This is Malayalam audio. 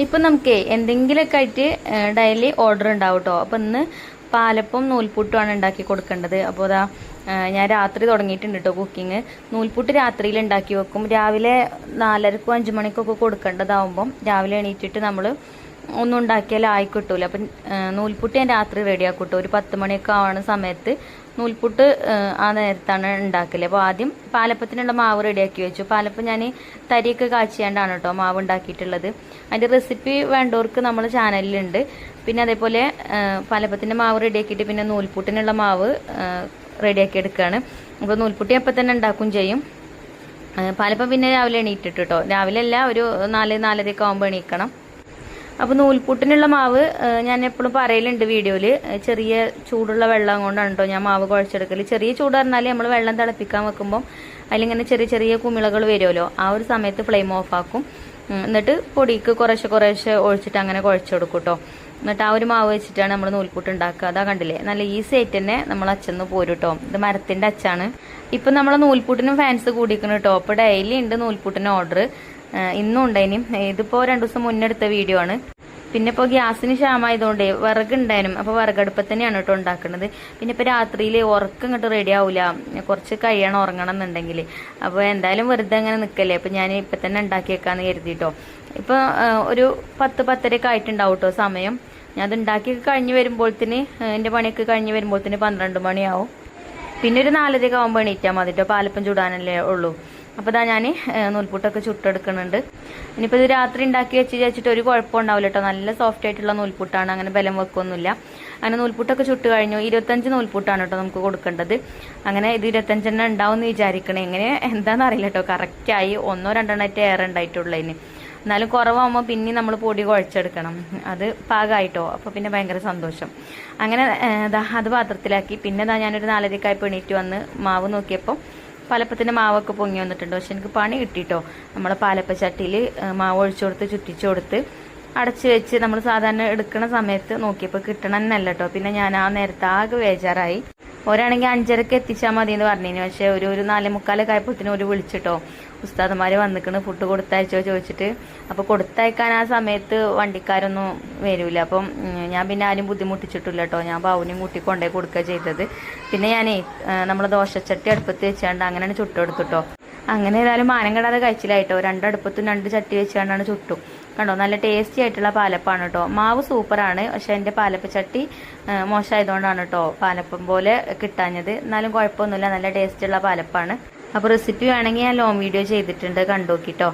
ഇപ്പം നമുക്ക് എന്തെങ്കിലുമൊക്കെ ആയിട്ട് ഡെയിലി ഓർഡർ ഉണ്ടാവും കേട്ടോ. അപ്പം ഇന്ന് പാലപ്പം നൂൽപുട്ടുമാണ് ഉണ്ടാക്കി കൊടുക്കേണ്ടത്. അപ്പോൾ അതാ ഞാൻ രാത്രി തുടങ്ങിയിട്ടുണ്ട് കേട്ടോ കുക്കിങ്. നൂൽപുട്ട് രാത്രിയിൽ ഉണ്ടാക്കി വെക്കും. രാവിലെ 4:30 5 മണിക്കൊക്കെ കൊടുക്കേണ്ടതാവുമ്പം രാവിലെ എണീറ്റിട്ട് നമ്മൾ ഒന്നും ഉണ്ടാക്കിയാൽ ആയി കിട്ടൂല. അപ്പം നൂൽപുട്ട് ഞാൻ രാത്രി റെഡിയാക്കും കേട്ടോ. ഒരു 10 മണിയൊക്കെ ആവുന്ന സമയത്ത് നൂൽപുട്ട് ആ നേരത്താണ് ഉണ്ടാക്കല്. അപ്പോൾ ആദ്യം പാലപ്പത്തിനുള്ള മാവ് റെഡിയാക്കി വെച്ചു. പാലപ്പം ഞാൻ തരിയൊക്കെ കാച്ചിയാണ്ടാണ് കേട്ടോ മാവ് ഉണ്ടാക്കിയിട്ടുള്ളത്. അതിൻ്റെ റെസിപ്പി വേണ്ടവർക്ക് നമ്മൾ ചാനലിലുണ്ട്. പിന്നെ അതേപോലെ പാലപ്പത്തിൻ്റെ മാവ് റെഡിയാക്കിയിട്ട് പിന്നെ നൂൽപുട്ടിനുള്ള മാവ് റെഡിയാക്കി എടുക്കുകയാണ്. അപ്പോൾ നൂൽപുട്ടി അപ്പം തന്നെ ഉണ്ടാക്കും ചെയ്യും. പാലപ്പം പിന്നെ രാവിലെ എണീറ്റിട്ട് കേട്ടോ. രാവിലെ അല്ല, ഒരു 4 4:30 ആകുമ്പോൾ എണീക്കണം. അപ്പോൾ നൂൽപുട്ടിനുള്ള മാവ് ഞാൻ എപ്പോഴും പറയലുണ്ട് വീഡിയോയിൽ, ചെറിയ ചൂടുള്ള വെള്ളം കൊണ്ടാണ് കേട്ടോ ഞാൻ മാവ് കുഴച്ചെടുക്കൽ. ചെറിയ ചൂട് പറഞ്ഞാൽ നമ്മൾ വെള്ളം തിളപ്പിക്കാൻ വെക്കുമ്പോൾ അതിലിങ്ങനെ ചെറിയ ചെറിയ കുമിളകൾ വരുമല്ലോ, ആ ഒരു സമയത്ത് ഫ്ലെയിം ഓഫ് ആക്കും. എന്നിട്ട് പൊടിക്ക് കുറേശ്ശെ ഒഴിച്ചിട്ട് അങ്ങനെ കുഴച്ചെടുക്കും കേട്ടോ. എന്നിട്ട് ആ ഒരു മാവ് വെച്ചിട്ടാണ് നമ്മൾ നൂൽപുട്ട് ഉണ്ടാക്കുക. അതാ കണ്ടില്ലേ, നല്ല ഈസി ആയിട്ട് തന്നെ നമ്മൾ അച്ചന്ന് പോരും കേട്ടോ. ഇത് മരത്തിൻ്റെ അച്ചാണ്. ഇപ്പം നമ്മളെ നൂൽപുട്ടിനും ഫാൻസ് കൂടിക്കണം കേട്ടോ. അപ്പോൾ ഡെയിലി ഉണ്ട് നൂൽപുട്ടിന് ഓർഡർ. ഇന്നും ഉണ്ടായിനും. ഇതിപ്പോൾ 2 ദിവസം മുന്നെടുത്ത വീഡിയോ ആണ്. പിന്നെ ഇപ്പോൾ ഗ്യാസിന് ക്ഷാമമായതുകൊണ്ട് വിറകുണ്ടായിരുന്നു. അപ്പോൾ വിറകടുപ്പത്ത് തന്നെയാണ് കേട്ടോ ഉണ്ടാക്കുന്നത്. പിന്നെ ഇപ്പോൾ രാത്രിയിൽ ഉറക്കം ഇങ്ങോട്ട് റെഡി ആവില്ല, കുറച്ച് കഴിയണം ഉറങ്ങണം എന്നുണ്ടെങ്കിൽ. അപ്പോൾ എന്തായാലും വെറുതെ അങ്ങനെ നിൽക്കല്ലേ, അപ്പോൾ ഞാൻ ഇപ്പം തന്നെ ഉണ്ടാക്കി വെക്കാമെന്ന് കരുതിയിട്ടോ. ഇപ്പോൾ ഒരു 10 10:30 ആയിട്ടുണ്ടാവും കേട്ടോ സമയം. ഞാൻ അത് ഉണ്ടാക്കി കഴിഞ്ഞ് വരുമ്പോഴത്തേന്, എൻ്റെ പണിയൊക്കെ കഴിഞ്ഞ് വരുമ്പോഴത്തേന് 12 മണിയാവും. പിന്നെ ഒരു 4:30 ആകുമ്പോൾ എണീറ്റാൽ മതി കേട്ടോ, പാലപ്പം ചൂടാനല്ലേ ഉള്ളൂ. അപ്പോൾ ഇതാ ഞാൻ നൂൽപുട്ടൊക്കെ ചുട്ടെടുക്കുന്നുണ്ട്. ഇനിയിപ്പോൾ ഇത് രാത്രി ഉണ്ടാക്കി വെച്ചിട്ട് ഒരു കുഴപ്പം ഉണ്ടാവില്ല കേട്ടോ. നല്ല സോഫ്റ്റ് ആയിട്ടുള്ള നൂൽപുട്ടാണ്, അങ്ങനെ ബലം വെക്കൊന്നുമില്ല. അങ്ങനെ നൂൽപുട്ടൊക്കെ ചുട്ട് കഴിഞ്ഞു. 25 നൂൽപുട്ടാണ് കേട്ടോ നമുക്ക് കൊടുക്കേണ്ടത്. അങ്ങനെ ഇത് 25 ഉണ്ടാവും എന്ന് വിചാരിക്കണേ. എങ്ങനെ എന്താണെന്ന് അറിയില്ല കേട്ടോ. കറക്റ്റായി 1 2 ഏറെ ഉണ്ടായിട്ടുള്ളതിന്. എന്നാലും കുറവാകുമ്പോൾ പിന്നെ നമ്മൾ പൊടി കുഴച്ചെടുക്കണം. അത് പാകമായിട്ടോ. അപ്പോൾ പിന്നെ ഭയങ്കര സന്തോഷം. അങ്ങനെ അത് പാത്രത്തിലാക്കി. പിന്നെ ഞാനൊരു 4:30 ആയപ്പോൾ എണീറ്റ് വന്ന് മാവ് നോക്കിയപ്പോൾ പാലപ്പത്തിൻ്റെ മാവൊക്കെ പൊങ്ങി വന്നിട്ടുണ്ട്. പക്ഷെ എനിക്ക് പണി കിട്ടിയിട്ടോ. നമ്മളെ പാലപ്പച്ചട്ടിയിൽ മാവ് ഒഴിച്ചു കൊടുത്ത് ചുറ്റിച്ചു കൊടുത്ത് അടച്ച് വെച്ച് നമ്മൾ സാധാരണ എടുക്കുന്ന സമയത്ത് നോക്കിയപ്പോൾ കിട്ടണമെന്നല്ല കേട്ടോ. പിന്നെ ഞാൻ ആ നേരത്തെ ആകെ ബേജാറായി. ഒരാണെങ്കിൽ 5:30 എത്തിച്ചാൽ മതി എന്ന് പറഞ്ഞിരുന്നു. പക്ഷേ ഒരു 4:45 ആയപ്പോഴത്തേനും ഒരു വിളിച്ചിട്ടോ, ഉസ്താദന്മാർ വന്നിക്കണ് ഫുഡ് കൊടുത്തയച്ചോ ചോദിച്ചിട്ട്. അപ്പോൾ കൊടുത്തയക്കാൻ ആ സമയത്ത് വണ്ടിക്കാരൊന്നും വരില്ല. അപ്പം ഞാൻ പിന്നെ ആരും ബുദ്ധിമുട്ടിച്ചിട്ടില്ല കേട്ടോ. ഞാൻ ബാവുനെയും കൂട്ടി കൊണ്ടേ കൊടുക്കുക ചെയ്തത്. പിന്നെ ഞാനേ നമ്മളെ ദോശച്ചട്ടി അടുപ്പത്ത് വെച്ചാണ്ട് അങ്ങനെയാണ് ചുട്ടെടുത്തിട്ടോ. അങ്ങനെ ഏതായാലും മാനം കെടാതെ കഴിച്ചില്ലായിട്ടോ. 2 അടുപ്പത്തും 2 ചട്ടി വെച്ചാണ്ടാണ് ചുട്ടു. കണ്ടോ, നല്ല ടേസ്റ്റി ആയിട്ടുള്ള പാലപ്പാണ് കേട്ടോ. മാവ് സൂപ്പറാണ്. പക്ഷെ എൻ്റെ പാലപ്പച്ചട്ടി മോശമായതുകൊണ്ടാണ് കേട്ടോ പാലപ്പം പോലെ കിട്ടാഞ്ഞത്. എന്നാലും കുഴപ്പമൊന്നുമില്ല, നല്ല ടേസ്റ്റുള്ള പാലപ്പാണ്. അപ്പോൾ റെസിപ്പി വേണമെങ്കിൽ ഞാൻ ലോങ് വീഡിയോ ചെയ്തിട്ടുണ്ട്, കണ്ടു നോക്കിട്ടോ.